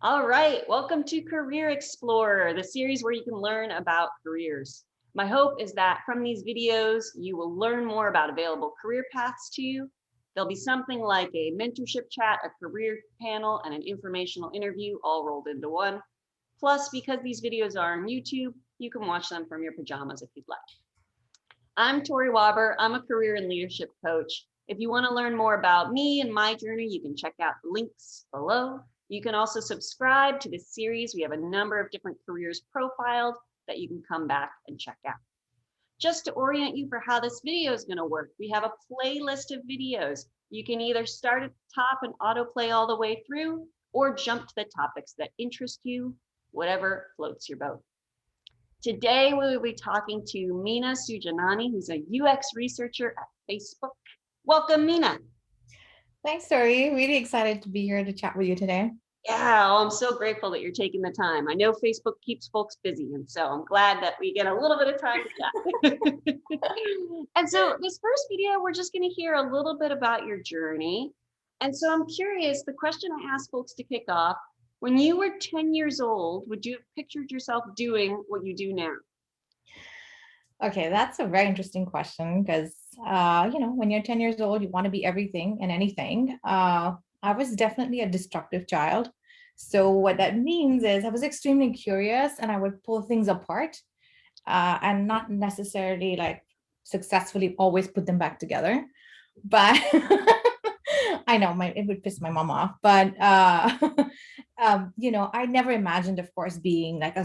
All right, welcome to Career Explorer, the series where you can learn about careers. My hope is that from these videos, you will learn more about available career paths to you. There'll be something like a mentorship chat, a career panel, and an informational interview all rolled into one. Plus, because these videos are on YouTube, you can watch them from your pajamas if you'd like. I'm Tori Waber. I'm a career and leadership coach. If you want to learn more about me and my journey, you can check out the links below. You can also subscribe to this series. We have a number of different careers profiled that you can come back and check out. Just to orient you for how this video is going to work, we have a playlist of videos. You can either start at the top and autoplay all the way through, or jump to the topics that interest you, whatever floats your boat. Today, we will be talking to Meena Sujanani, who's a UX researcher at Facebook. Welcome, Meena. Thanks, Tori. Really excited to be here to chat with you today. Yeah, I'm so grateful that you're taking the time. I know Facebook keeps folks busy, and so I'm glad that we get a little bit of time to chat. And so this first video, we're just going to hear a little bit about your journey. And so I'm curious, the question I ask folks to kick off, when you were 10 years old, would you have pictured yourself doing what you do now? Okay, that's a very interesting question because, when you're 10 years old, you want to be everything and anything. I was definitely a destructive child. So what that means is I was extremely curious and I would pull things apart and not necessarily like successfully always put them back together. But I know it would piss my mom off, but I never imagined, of course, being like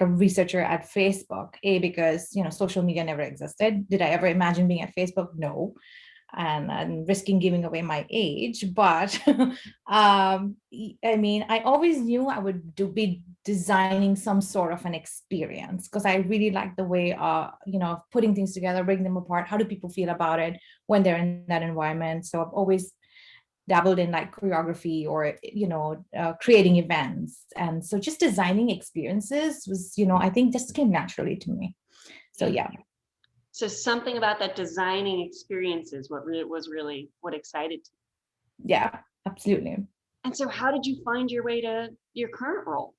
a researcher at Facebook. Because social media never existed. Did I ever imagine being at Facebook? No, and risking giving away my age. But I always knew I would be designing some sort of an experience because I really like the way putting things together, breaking them apart. How do people feel about it when they're in that environment? So I've always dabbled in like choreography or creating events, and so just designing experiences was I think just came naturally to me. So yeah. So something about that designing experiences was really what excited you. Yeah, absolutely. And so how did you find your way to your current role?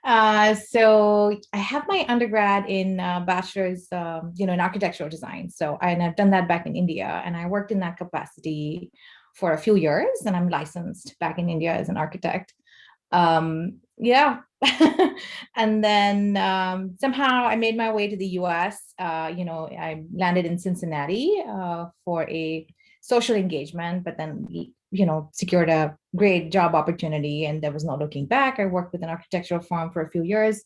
So I have my undergrad in bachelor's, in architectural design. And I've done that back in India, and I worked in that capacity for a few years, and I'm licensed back in India as an architect. Yeah. And then somehow I made my way to the US. I landed in Cincinnati for a social engagement, but then secured a great job opportunity, and there was no looking back. I worked with an architectural firm for a few years.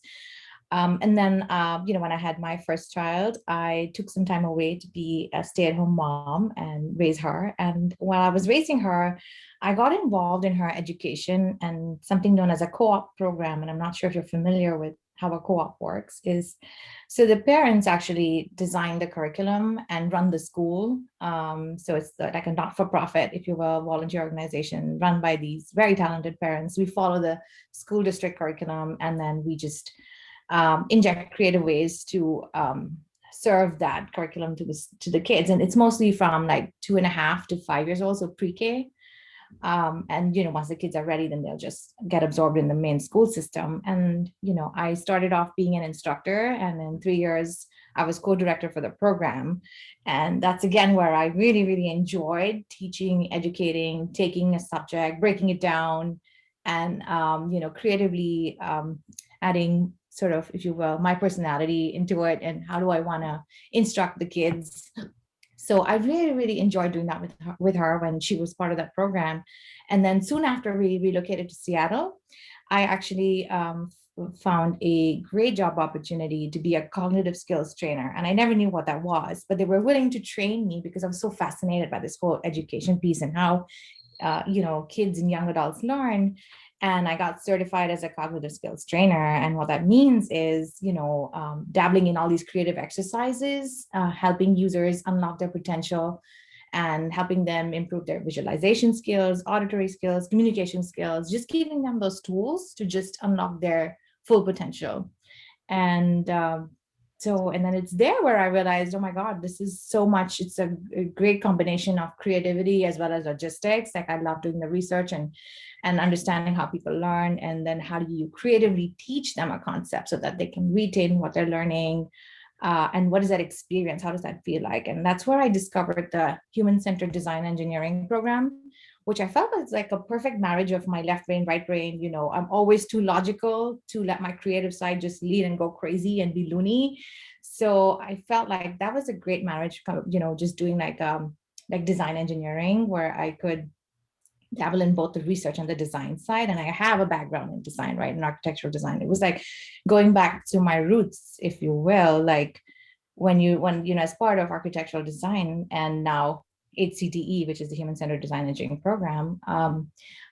And then, when I had my first child, I took some time away to be a stay-at-home mom and raise her. And while I was raising her, I got involved in her education and something known as a co-op program. And I'm not sure if you're familiar with how a co-op works. So the parents actually design the curriculum and run the school. So it's like a not-for-profit, if you will, volunteer organization run by these very talented parents. We follow the school district curriculum, and then we just inject creative ways to serve that curriculum to the kids. And it's mostly from like 2.5 to 5 years old, so pre-K. And once the kids are ready, then they'll just get absorbed in the main school system. And I started off being an instructor, and in 3 years I was co-director for the program. And that's again where I really, really enjoyed teaching, educating, taking a subject, breaking it down, and creatively adding sort of, if you will, my personality into it, and how do I want to instruct the kids. So I really, really enjoyed doing that with her when she was part of that program. And then soon after we relocated to Seattle, I actually found a great job opportunity to be a cognitive skills trainer. And I never knew what that was, but they were willing to train me because I was so fascinated by this whole education piece and how, kids and young adults learn. And I got certified as a cognitive skills trainer. And what that means is, dabbling in all these creative exercises, helping users unlock their potential and helping them improve their visualization skills, auditory skills, communication skills, just giving them those tools to just unlock their full potential. And So, and then it's there where I realized, oh my God, this is so much. It's a great combination of creativity as well as logistics. Like I love doing the research and understanding how people learn. And then how do you creatively teach them a concept so that they can retain what they're learning? And what is that experience? How does that feel like? And that's where I discovered the human-centered design engineering program, which I felt was like a perfect marriage of my left brain, right brain. You know, I'm always too logical to let my creative side just lead and go crazy and be loony. So I felt like that was a great marriage, you know, just doing like design engineering where I could dabble in both the research and the design side. And I have a background in design, right? In architectural design. It was like going back to my roots, if you will, like when you know, as part of architectural design and now HCDE, which is the Human Centered Design Engineering Program,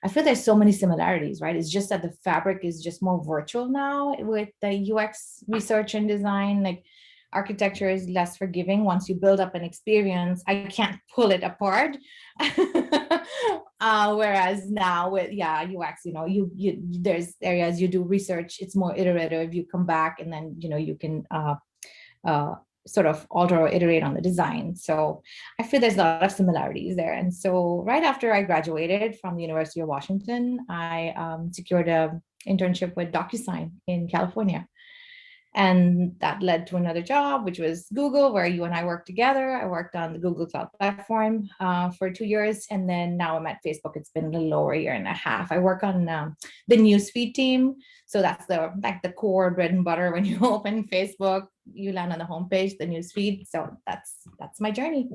I feel there's so many similarities, right? It's just that the fabric is just more virtual now with the UX research and design. Like architecture is less forgiving. Once you build up an experience, I can't pull it apart. Whereas now with UX, you know, you there's areas you do research, it's more iterative. You come back and then you know you can uh, sort of alter or iterate on the design. So I feel there's a lot of similarities there. And so right after I graduated from the University of Washington, I secured a internship with DocuSign in California. And that led to another job, which was Google, where you and I worked together. I worked on the Google Cloud Platform for 2 years. And then now I'm at Facebook. It's been a little over a year and a half. I work on the newsfeed team. So that's the core bread and butter. When you open Facebook, you land on the homepage, the newsfeed. So that's my journey.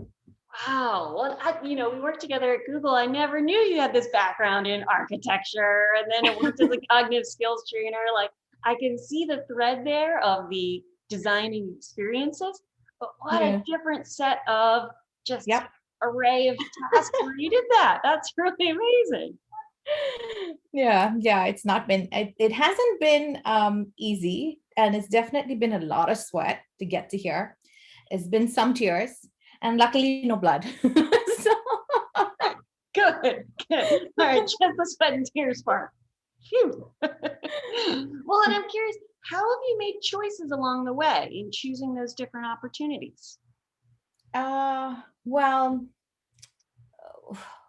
Wow. Well, we worked together at Google. I never knew you had this background in architecture, and then it worked as a cognitive skills trainer. Like I can see the thread there of the designing experiences, but what a Yeah. different set of just Yep. array of tasks where you did that. That's really amazing. Yeah, it's not been it hasn't been easy, and it's definitely been a lot of sweat to get to here. It's been some tears and luckily no blood. So Good, good. All right, just the sweat and tears part. Phew. Well, and I'm curious, how have you made choices along the way in choosing those different opportunities? well,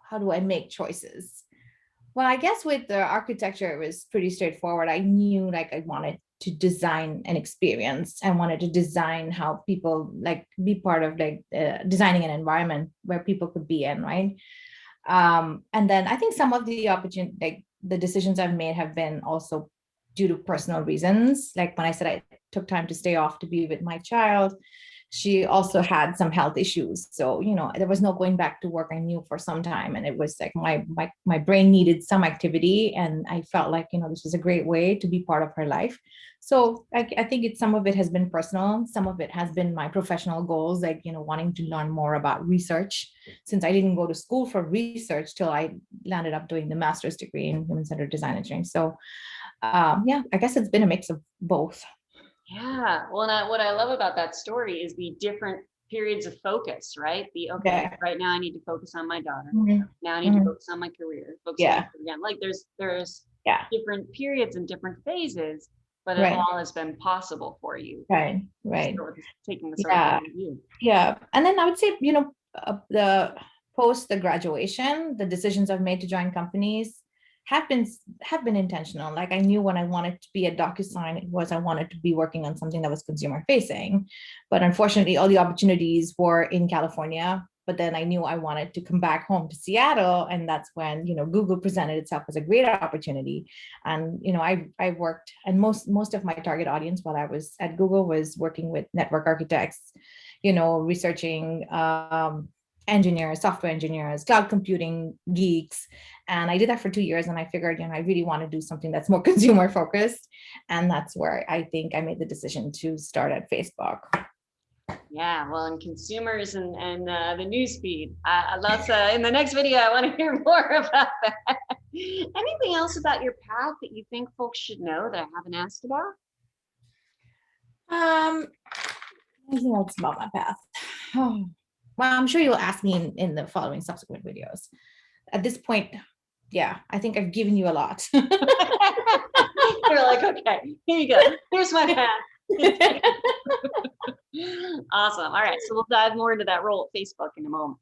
how do I make choices? Well, I guess with the architecture, it was pretty straightforward. I knew like I wanted to design an experience. I wanted to design how people like be part of like designing an environment where people could be in, right? And then I think some of the opportunity, like the decisions I've made have been also due to personal reasons. Like when I said I took time to stay off to be with my child, she also had some health issues. So, you know, there was no going back to work. I knew for some time. And it was like my brain needed some activity. And I felt like, you know, this was a great way to be part of her life. So I think some of it has been personal. Some of it has been my professional goals, like, you know, wanting to learn more about research, since I didn't go to school for research till I landed up doing the master's degree in human-centered design engineering. So yeah, I guess it's been a mix of both. Yeah. Well, and what I love about that story is the different periods of focus, right? Okay, Yeah. right now I need to focus on my daughter. Mhm. Now I need to Mhm. focus on my career, focus on my Yeah. career again. Like there's Yeah. different periods and different phases, but it Right. all has been possible for you. Right. Just Right. taking the sort of Yeah. long view. Yeah. And then I would say, you know, the post the graduation, the decisions I've made to join companies have been intentional. Like I knew when I wanted to be at DocuSign, it was I wanted to be working on something that was consumer facing. But unfortunately, all the opportunities were in California. But then I knew I wanted to come back home to Seattle. And that's when, you know, Google presented itself as a great opportunity. And, you know, I worked, and most of my target audience while I was at Google was working with network architects, you know, researching engineers, software engineers, cloud computing geeks. And I did that for 2 years. And I figured, you know, I really want to do something that's more consumer focused. And that's where I think I made the decision to start at Facebook. Yeah, well, and consumers and the news feed. I love in the next video, I want to hear more about that. Anything else about your path that you think folks should know that I haven't asked about? Anything else about my path? Oh, well, I'm sure you'll ask me in the following subsequent videos. At this point, yeah, I think I've given you a lot. You're like, okay, here you go. Here's my path. Awesome. All right. So we'll dive more into that role at Facebook in a moment.